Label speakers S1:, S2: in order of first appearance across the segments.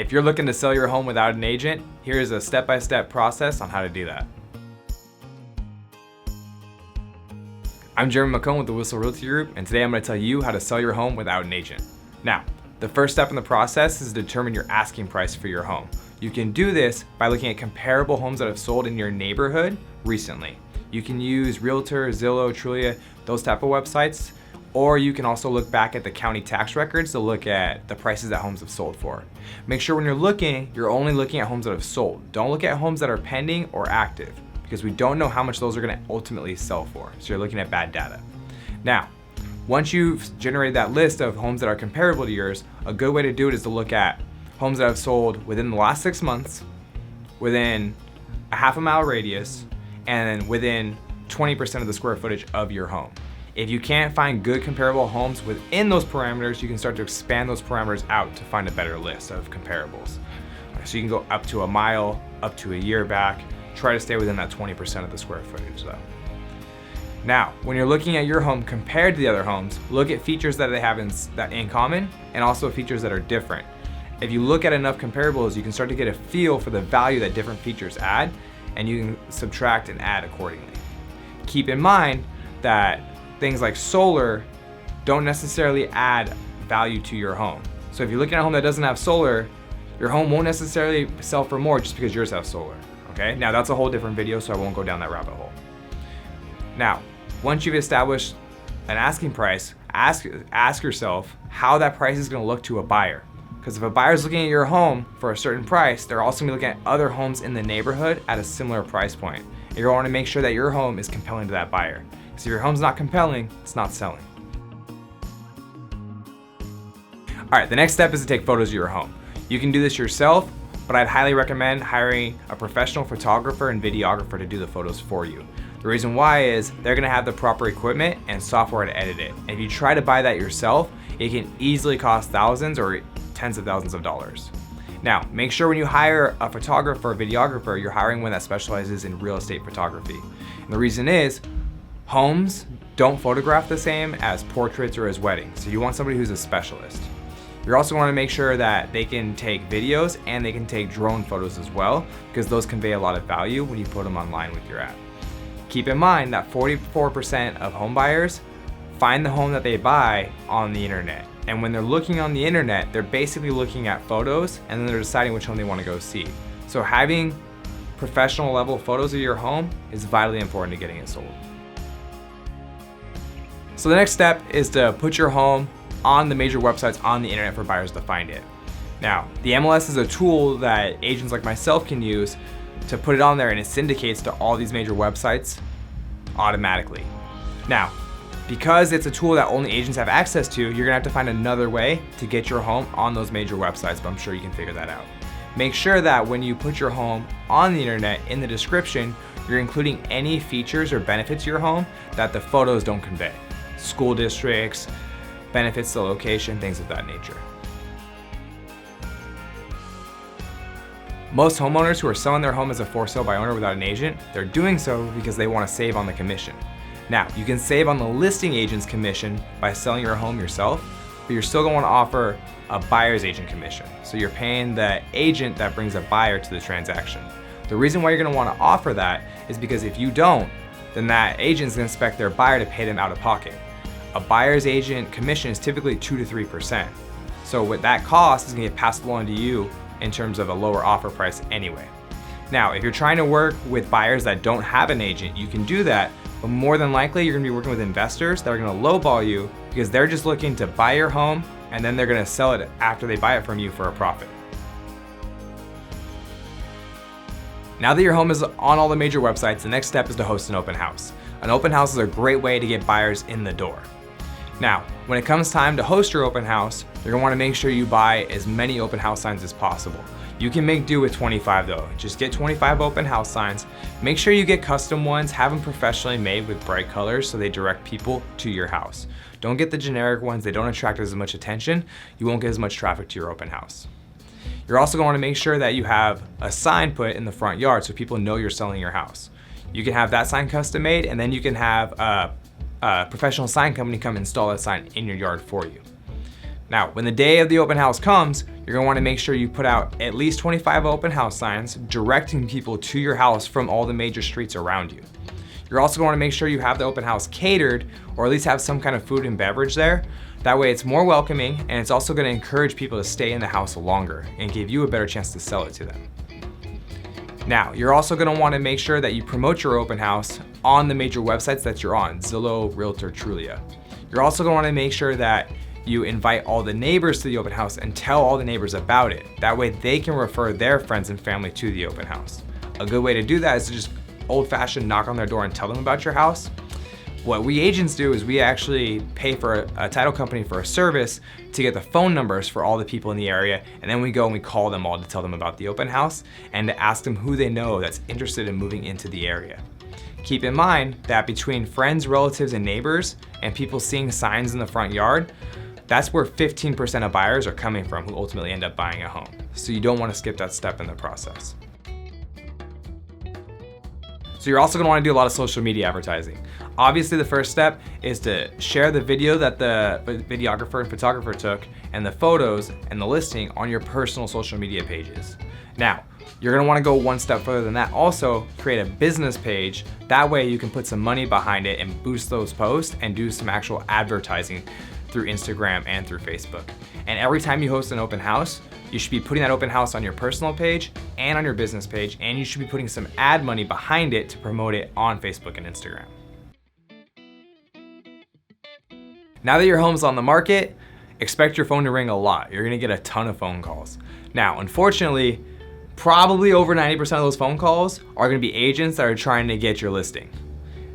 S1: If you're looking to sell your home without an agent, here's a step-by-step process on how to do that. I'm Jeremy McHone with the Whissel Realty Group, and today I'm going to tell you how to sell your home without an agent. Now, the first step in the process is to determine your asking price for your home. You can do this by looking at comparable homes that have sold in your neighborhood recently. You can use Realtor, Zillow, Trulia, those type of websites, or you can also look back at the county tax records to look at the prices that homes have sold for. Make sure when you're looking, you're only looking at homes that have sold. Don't look at homes that are pending or active, because we don't know how much those are going to ultimately sell for. So you're looking at bad data. Now, once you've generated that list of homes that are comparable to yours, a good way to do it is to look at homes that have sold within the last 6 months, within a half-a-mile radius, and within 20% of the square footage of your home. If you can't find good comparable homes within those parameters, you can start to expand those parameters out to find a better list of comparables. So you can go up to a mile, up to a year back. Try to stay within that 20% of the square footage though. Now, when you're looking at your home compared to the other homes, look at features that they have in common and also features that are different. If you look at enough comparables, you can start to get a feel for the value that different features add, and you can subtract and add accordingly. Keep in mind that things like solar don't necessarily add value to your home. So if you're looking at a home that doesn't have solar, your home won't necessarily sell for more just because yours has solar. Okay, now that's a whole different video, so I won't go down that rabbit hole. Now, once you've established an asking price, ask yourself how that price is going to look to a buyer. Because if a buyer is looking at your home for a certain price, they're also going to be looking at other homes in the neighborhood at a similar price point. You're going to make sure that your home is compelling to that buyer. So if your home's not compelling, it's not selling. All right, the next step is to take photos of your home. You can do this yourself, but I'd highly recommend hiring a professional photographer and videographer to do the photos for you. The reason why is they're gonna have the proper equipment and software to edit it. And if you try to buy that yourself, it can easily cost thousands or tens of thousands of dollars. Now, make sure when you hire a photographer or videographer, you're hiring one that specializes in real estate photography. And the reason is, homes don't photograph the same as portraits or as weddings. So you want somebody who's a specialist. You're also want to make sure that they can take videos and they can take drone photos as well, because those convey a lot of value when you put them online with your app. Keep in mind that 44% of home buyers find the home that they buy on the internet. And when they're looking on the internet, they're basically looking at photos and then they're deciding which home they want to go see. So having professional level photos of your home is vitally important to getting it sold. So the next step is to put your home on the major websites on the internet for buyers to find it. Now, the MLS is a tool that agents like myself can use to put it on there, and it syndicates to all these major websites automatically. Now, because it's a tool that only agents have access to, you're gonna have to find another way to get your home on those major websites, but I'm sure you can figure that out. Make sure that when you put your home on the internet, in the description, you're including any features or benefits to your home that the photos don't convey. School districts, benefits to location, things of that nature. Most homeowners who are selling their home as a for sale by owner without an agent, they're doing so because they want to save on the commission. Now, you can save on the listing agent's commission by selling your home yourself, but you're still going to want to offer a buyer's agent commission. So you're paying the agent that brings a buyer to the transaction. The reason why you're going to want to offer that is because if you don't, then that agent's going to expect their buyer to pay them out of pocket. A buyer's agent commission is typically 2 to 3%. So what that cost is going to get passed along to you in terms of a lower offer price anyway. Now, if you're trying to work with buyers that don't have an agent, you can do that, but more than likely you're going to be working with investors that are going to lowball you because they're just looking to buy your home and then they're going to sell it after they buy it from you for a profit. Now that your home is on all the major websites, the next step is to host an open house. An open house is a great way to get buyers in the door. Now, when it comes time to host your open house, you're gonna wanna make sure you buy as many open house signs as possible. You can make do with 25 though. Just get 25 open house signs. Make sure you get custom ones, have them professionally made with bright colors so they direct people to your house. Don't get the generic ones, they don't attract as much attention. You won't get as much traffic to your open house. You're also going to make sure that you have a sign put in the front yard so people know you're selling your house. You can have that sign custom made, and then you can have a professional sign company come install that sign in your yard for you. Now, when the day of the open house comes, you're You're gonna wanna make sure you put out at least 25 open house signs directing people to your house from all the major streets around you. You're also gonna wanna make sure you have the open house catered, or at least have some kind of food and beverage there. That way it's more welcoming, and it's also gonna encourage people to stay in the house longer and give you a better chance to sell it to them. Now, you're also gonna wanna make sure that you promote your open house on the major websites that you're on, Zillow, Realtor, Trulia. You're also gonna wanna make sure that you invite all the neighbors to the open house and tell all the neighbors about it. That way they can refer their friends and family to the open house. A good way to do that is to just old-fashioned knock on their door and tell them about your house. What we agents do is we actually pay for a title company for a service to get the phone numbers for all the people in the area, and then we go and we call them all to tell them about the open house and to ask them who they know that's interested in moving into the area. Keep in mind that between friends, relatives, and neighbors, and people seeing signs in the front yard, that's where 15% of buyers are coming from who ultimately end up buying a home. So you don't want to skip that step in the process. So you're also gonna wanna do a lot of social media advertising. Obviously, the first step is to share the video that the videographer and photographer took and the photos and the listing on your personal social media pages. Now, you're gonna wanna go one step further than that. Also, create a business page. That way you can put some money behind it and boost those posts and do some actual advertising through Instagram and through Facebook. And every time you host an open house, you should be putting that open house on your personal page and on your business page, and you should be putting some ad money behind it to promote it on Facebook and Instagram. Now that your home's on the market, expect your phone to ring a lot. You're gonna get a ton of phone calls. Now, unfortunately, probably over 90% of those phone calls are gonna be agents that are trying to get your listing.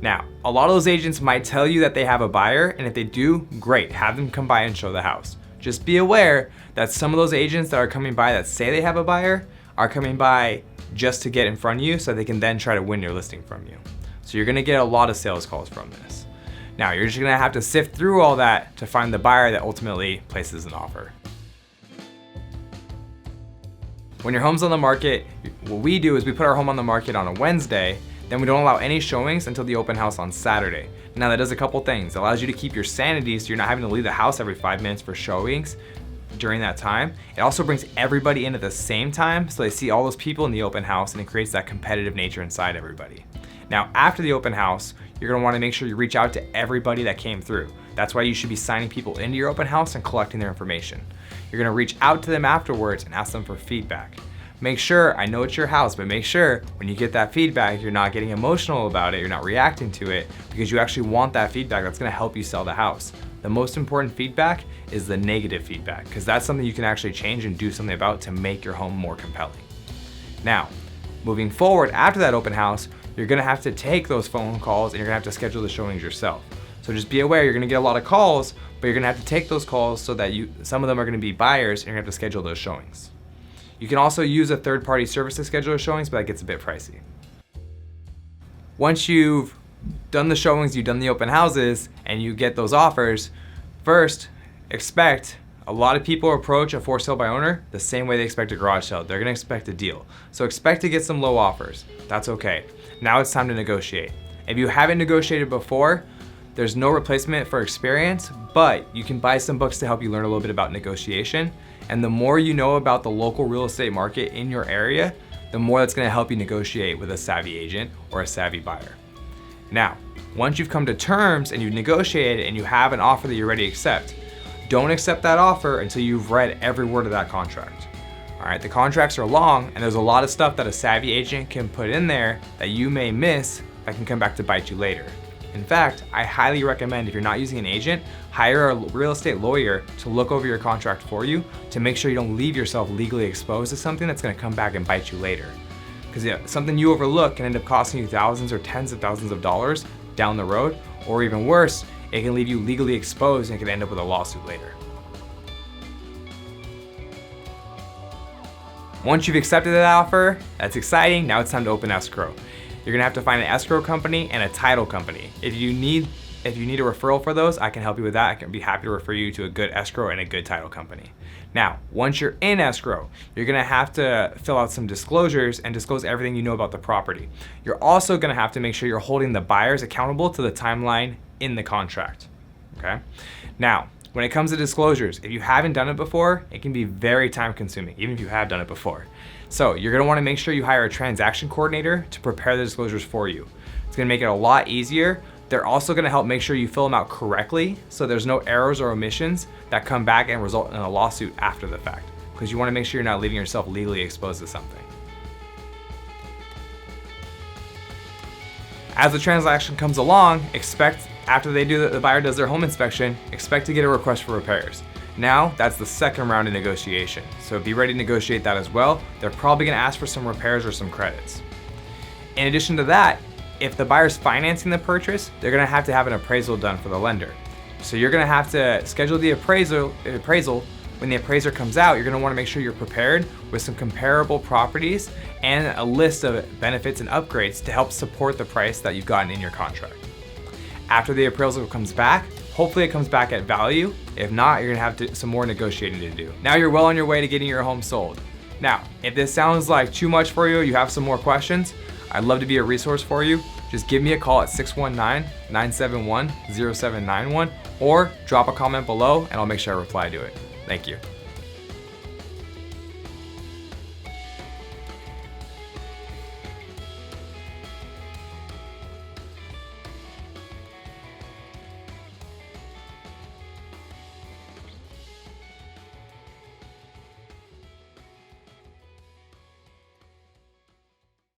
S1: Now, a lot of those agents might tell you that they have a buyer, and if they do, great, have them come by and show the house. Just be aware that some of those agents that are coming by that say they have a buyer are coming by just to get in front of you so they can then try to win your listing from you. So you're gonna get a lot of sales calls from this. Now, you're just gonna have to sift through all that to find the buyer that ultimately places an offer. When your home's on the market, what we do is we put our home on the market on a Wednesday, then we don't allow any showings until the open house on Saturday. Now that does a couple things. It allows you to keep your sanity so you're not having to leave the house every 5 minutes for showings during that time. It also brings everybody in at the same time so they see all those people in the open house, and it creates that competitive nature inside everybody. Now, after the open house, you're gonna wanna make sure you reach out to everybody that came through. That's why you should be signing people into your open house and collecting their information. You're gonna reach out to them afterwards and ask them for feedback. Make sure, I know it's your house, but make sure when you get that feedback, you're not getting emotional about it, you're not reacting to it, because you actually want that feedback that's gonna help you sell the house. The most important feedback is the negative feedback, because that's something you can actually change and do something about to make your home more compelling. Now, moving forward after that open house, you're gonna have to take those phone calls and you're gonna have to schedule the showings yourself. So just be aware, you're gonna get a lot of calls, but you're gonna have to take those calls so that some of them are gonna be buyers, and you're gonna have to schedule those showings. You can also use a third-party service to schedule your showings, but that gets a bit pricey. Once you've done the showings, you've done the open houses, and you get those offers, first, expect a lot of people approach a for sale by owner the same way they expect a garage sale. They're gonna expect a deal. So expect to get some low offers. That's okay. Now it's time to negotiate. If you haven't negotiated before, there's no replacement for experience, but you can buy some books to help you learn a little bit about negotiation. And the more you know about the local real estate market in your area, the more that's gonna help you negotiate with a savvy agent or a savvy buyer. Now, once you've come to terms and you've negotiated and you have an offer that you're ready to accept, don't accept that offer until you've read every word of that contract. All right, the contracts are long, and there's a lot of stuff that a savvy agent can put in there that you may miss that can come back to bite you later. In fact, I highly recommend, if you're not using an agent, hire a real estate lawyer to look over your contract for you to make sure you don't leave yourself legally exposed to something that's gonna come back and bite you later. Because something you overlook can end up costing you thousands or tens of thousands of dollars down the road, or even worse, it can leave you legally exposed and it can end up with a lawsuit later. Once you've accepted that offer, that's exciting, now it's time to open escrow. You're gonna have to find an escrow company and a title company. If you need a referral for those, I can help you with that. I can be happy to refer you to a good escrow and a good title company. Now, once you're in escrow, you're gonna have to fill out some disclosures and disclose everything you know about the property. You're also gonna have to make sure you're holding the buyers accountable to the timeline in the contract, okay? Now, When it comes to disclosures, if you haven't done it before, it can be very time consuming, even if you have done it before. So you're gonna wanna make sure you hire a transaction coordinator to prepare the disclosures for you. It's gonna make it a lot easier. They're also gonna help make sure you fill them out correctly so there's no errors or omissions that come back and result in a lawsuit after the fact, because you wanna make sure you're not leaving yourself legally exposed to something. As the transaction comes along, expect after the buyer does their home inspection, expect to get a request for repairs. Now, that's the second round of negotiation. So be ready to negotiate that as well. They're probably gonna ask for some repairs or some credits. In addition to that, if the buyer's financing the purchase, they're gonna have to have an appraisal done for the lender. So you're gonna have to schedule the appraisal. When the appraiser comes out, you're gonna wanna make sure you're prepared with some comparable properties and a list of benefits and upgrades to help support the price that you've gotten in your contract. After the appraisal comes back, hopefully it comes back at value. If not, you're gonna have some more negotiating to do. Now you're well on your way to getting your home sold. Now, if this sounds like too much for you have some more questions, I'd love to be a resource for you. Just give me a call at 619-971-0791 or drop a comment below and I'll make sure I reply to it. Thank you.